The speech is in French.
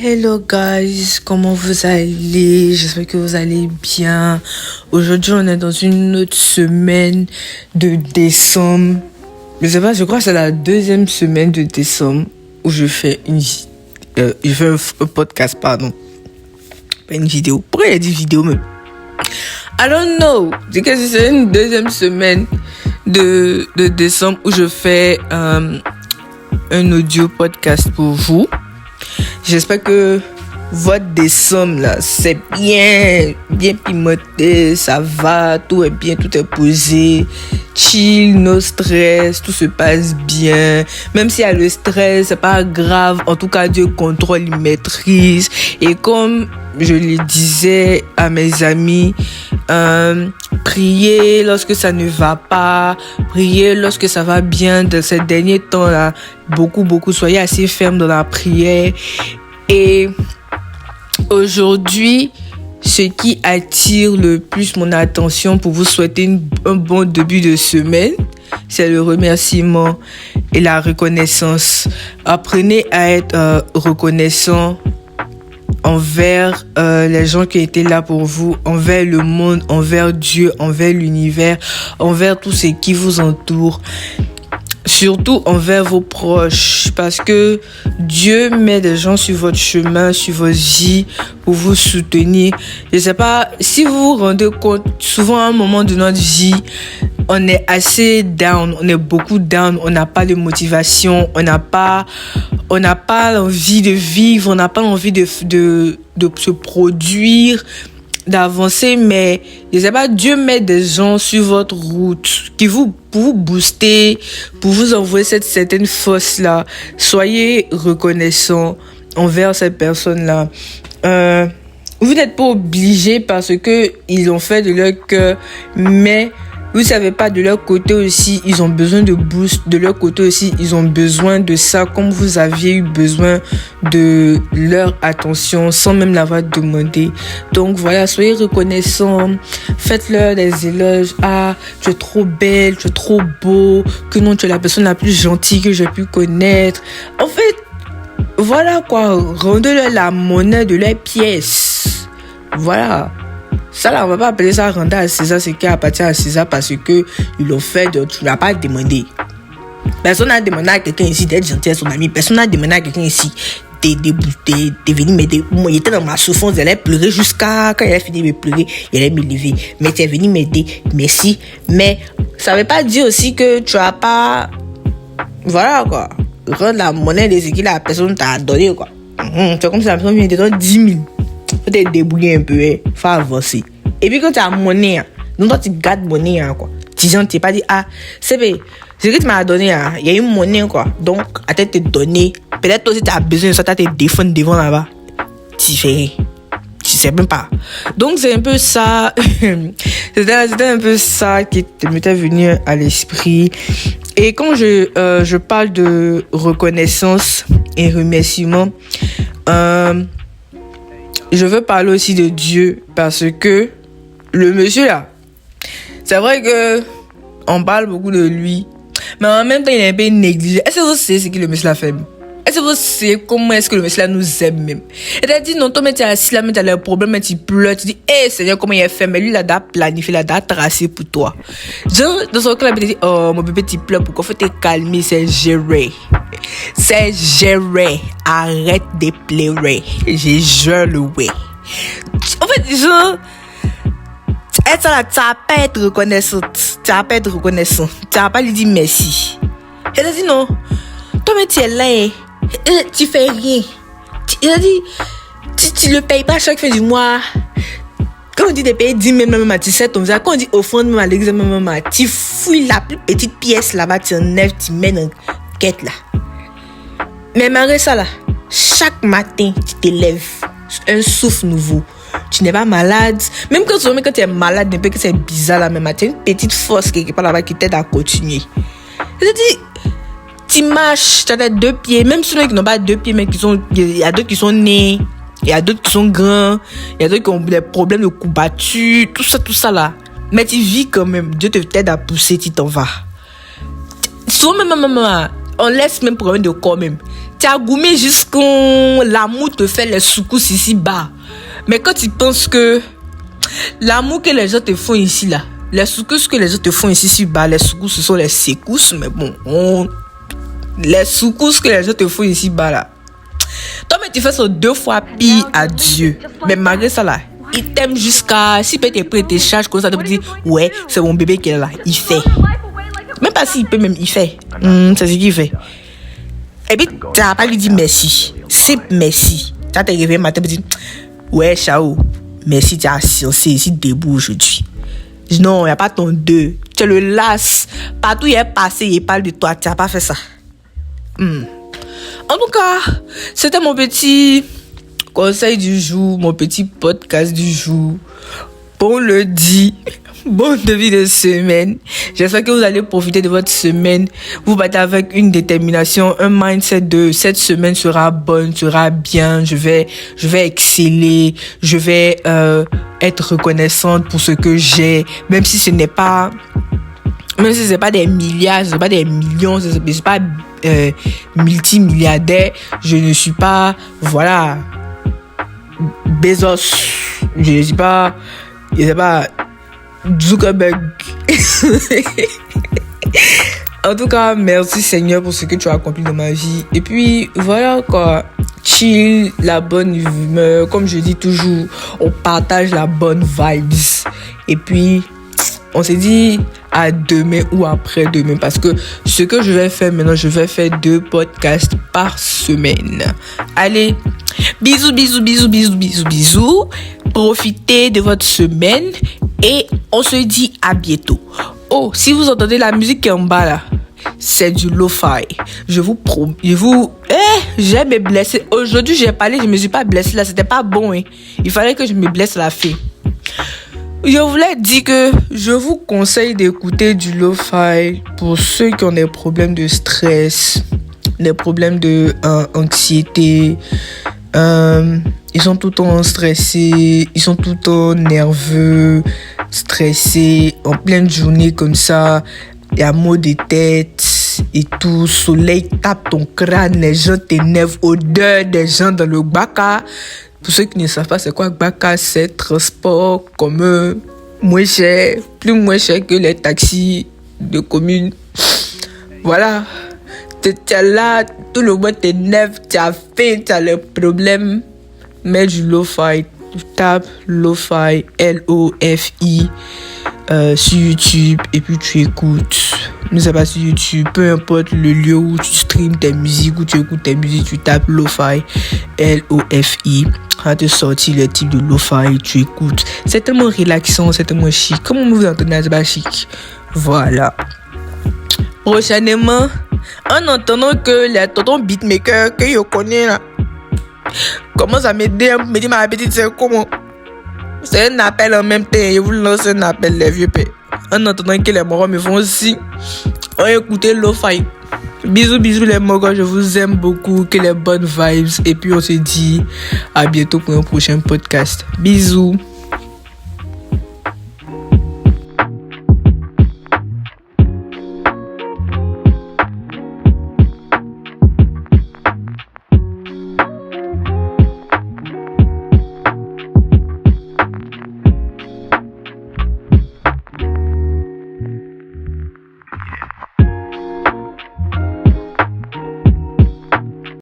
Hello guys, comment vous allez? J'espère que vous allez bien. Aujourd'hui, on est dans une autre semaine de décembre. Je crois que c'est la deuxième semaine de décembre où je fais un podcast, pardon. Pas une vidéo. Pourquoi il a dit vidéo même? I don't know. C'est que c'est une deuxième semaine de décembre où je fais un audio podcast pour vous. J'espère que votre décembre là, c'est bien pimenté, ça va, tout est bien, tout est posé, chill, no stress, tout se passe bien. Même s'il y a le stress, c'est pas grave. En tout cas, Dieu contrôle, il maîtrise. Et comme je le disais à mes amis, priez lorsque ça ne va pas, priez lorsque ça va bien. Dans ces derniers temps-là, beaucoup, soyez assez fermes dans la prière. Et aujourd'hui, ce qui attire le plus mon attention pour vous souhaiter un bon début de semaine, c'est le remerciement et la reconnaissance. Apprenez à être reconnaissant envers les gens qui étaient là pour vous, envers le monde, envers Dieu, envers l'univers, envers tout ce qui vous entoure. Surtout envers vos proches, parce que Dieu met des gens sur votre chemin, sur vos vies, pour vous soutenir. Je sais pas, si vous vous rendez compte, souvent à un moment de notre vie, on est assez down, on est beaucoup down, on n'a pas de motivation, on n'a pas l'envie de vivre, on n'a pas envie de se produire, d'avancer, mais je sais pas, Dieu met des gens sur votre route pour vous booster, pour vous envoyer cette certaine force là. Soyez reconnaissants envers cette personne là. Vous n'êtes pas obligés parce que ils ont fait de leur cœur, mais vous savez pas, de leur côté aussi, ils ont besoin de boost. De leur côté aussi, ils ont besoin de ça, comme vous aviez eu besoin de leur attention sans même l'avoir demandé. Donc voilà, soyez reconnaissants. Faites-leur des éloges. Ah, tu es trop belle, tu es trop beau. Que non, tu es la personne la plus gentille que j'ai pu connaître. En fait, voilà quoi. Rendez-leur la monnaie de leurs pièces. Voilà. Ça là, on va pas appeler ça rendre à César ce qui appartient à César parce que ils l'ont fait, tu l'as pas demandé. Personne n'a demandé à quelqu'un ici d'être gentil à son ami. Personne n'a demandé à quelqu'un ici de venir m'aider. Moi, j'étais dans ma souffrance, j'allais pleurer jusqu'à quand il a fini de pleurer, il allait me lever. Mais tu es venu m'aider, merci. Mais ça veut pas dire aussi que tu as pas, voilà quoi, rendre la monnaie de ce que la personne t'a donné quoi. C'est comme si la personne vient te donner 10 000. Faut te débrouiller un peu, faut avancer. Et puis quand tu as monnaie, donc toi tu gardes monnaie quoi. Tu n'es pas dit c'est vrai, ce que tu m'as donné, il y a une monnaie quoi. Donc à te donner, peut-être toi aussi tu as besoin de ça, tu as te défendre devant là-bas. Tu fais rien. Tu sais même pas. Donc c'est un peu ça. C'était un peu ça qui m'était venu à l'esprit. Et quand je parle de reconnaissance et remerciement, je veux parler aussi de Dieu parce que le monsieur là, c'est vrai que on parle beaucoup de lui, mais en même temps il est un peu négligé. Est-ce que vous savez ce que le monsieur a fait? Est-ce que vous savez comment est-ce que le monsieur là nous aime même? Et t'as dit non, toi mais tu es assis là, mais tu as le problème, mais tu pleures, tu dis Seigneur comment il a fait, mais lui il a planifié, il a tracé pour toi. Genre dans son cas il a dit oh mon bébé tu pleures, pourquoi faut te calmer, c'est géré. C'est géré. Arrête de pleurer. J'ai joué. En fait, genre, être là, tu vas pas être reconnaissant. Tu vas pas être reconnaissant. Tu vas pas lui dire merci. Elle a dit non. Toi, mais tu es là. Tu fais rien. Il a dit, tu le payes pas chaque fin du mois. Quand on dit de payer 10 000 même à 17 ton visage, quand on dit offrande même à l'église même tu fouilles la plus petite pièce là-bas, tu enlèves, tu mets dans quête là. Mais malgré ça là, chaque matin tu te lèves, un souffle nouveau. Tu n'es pas malade. Même quand tu es malade, un peu que c'est bizarre là, même tu as une petite force quelque part là-bas qui t'aide à continuer. C'est-à-dire, tu marches, tu as 2 pieds, même ceux qui n'ont pas 2 pieds, mais il y a d'autres qui sont nés, il y a d'autres qui sont grands, il y a d'autres qui ont des problèmes de courbatures, tout ça là. Mais tu vis quand même, Dieu t'aide à pousser, tu t'en vas. Souvent même on laisse même problème de corps même. Tu as goumé jusqu'à l'amour te fait les secousses ici bas. Mais quand tu penses que l'amour que les gens te font ici là, les secousses que les gens te font ici bas, les secousses ce sont les secousses, mais bon, les secousses que les gens te font ici bas là. Toi mais tu fais ça 2 fois pire à Dieu. Mais malgré ça là, il t'aime jusqu'à si peut être prêt tes charges comme ça, tu peux dire ouais, c'est mon bébé qui est là, il fait. Même pas s'il peut même, il fait. C'est ce qu'il fait. Et puis, tu n'as pas lui dit merci. C'est merci. Tu as te réveillé matin et dit ouais, ciao. Merci, tu as censé ici debout aujourd'hui. Non, il n'y a pas ton deux. Tu le lasses. Partout il est passé, il parle de toi. Tu n'as pas fait ça. En tout cas, c'était mon petit conseil du jour, mon petit podcast du jour. Bon lundi. Bon début de semaine. J'espère que vous allez profiter de votre semaine. Vous battez avec une détermination, un mindset de cette semaine sera bonne, sera bien. Je vais exceller. Je vais être reconnaissante pour ce que j'ai, même si ce n'est pas des milliards, ce n'est pas des millions, ce n'est pas multimilliardaire. Je ne suis pas Bezos. Je ne suis pas Zuckerberg. En tout cas, merci Seigneur pour ce que tu as accompli dans ma vie. Et puis voilà quoi, chill, la bonne humeur. Comme je dis toujours, on partage la bonne vibes. Et puis on s'est dit à demain ou après-demain, parce que ce que je vais faire maintenant, je vais faire 2 podcasts par semaine. Allez, bisous. Profitez de votre semaine et on se dit à bientôt. Oh, si vous entendez la musique qui est en bas là, c'est du lo-fi. J'ai me blessé. Aujourd'hui, j'ai parlé, je me suis pas blessé là, c'était pas bon. Il fallait que je me blesse à la fin. Je voulais dire que je vous conseille d'écouter du lo-fi pour ceux qui ont des problèmes de stress, des problèmes de anxiété. Ils sont tout le temps stressés, ils sont tout le temps nerveux, stressés, en pleine journée comme ça. Il y a maux de tête et tout. Soleil tape ton crâne, les gens t'énervent, odeur des gens dans le baka. Pour ceux qui ne savent pas c'est quoi baka, c'est transport commun, moins cher que les taxis de commune. Voilà. Tu es là, tout le monde t'énerve, tu as faim, tu as les problèmes. Mets du lo-fi, tu tapes lo-fi, L-O-F-I sur YouTube et puis tu écoutes. Ne sais pas sur YouTube, peu importe le lieu où tu streams tes musiques, où tu écoutes tes musiques, tu tapes lo-fi, L-O-F-I. Ça te sortir le type de lo-fi, tu écoutes. C'est tellement relaxant, c'est tellement chic. Comment vous entendez, c'est pas chic. Voilà. Prochainement, en entendant que les tontons beatmakers que je connais là commencent à m'aider, me dire ma petite c'est comment. C'est un appel en même temps. Je vous lance un appel les vieux pères. En entendant que les morons me font aussi. On écoutez lo-fi. Bisous les morons, je vous aime beaucoup. Que les bonnes vibes. Et puis on se dit à bientôt pour un prochain podcast. Bisous.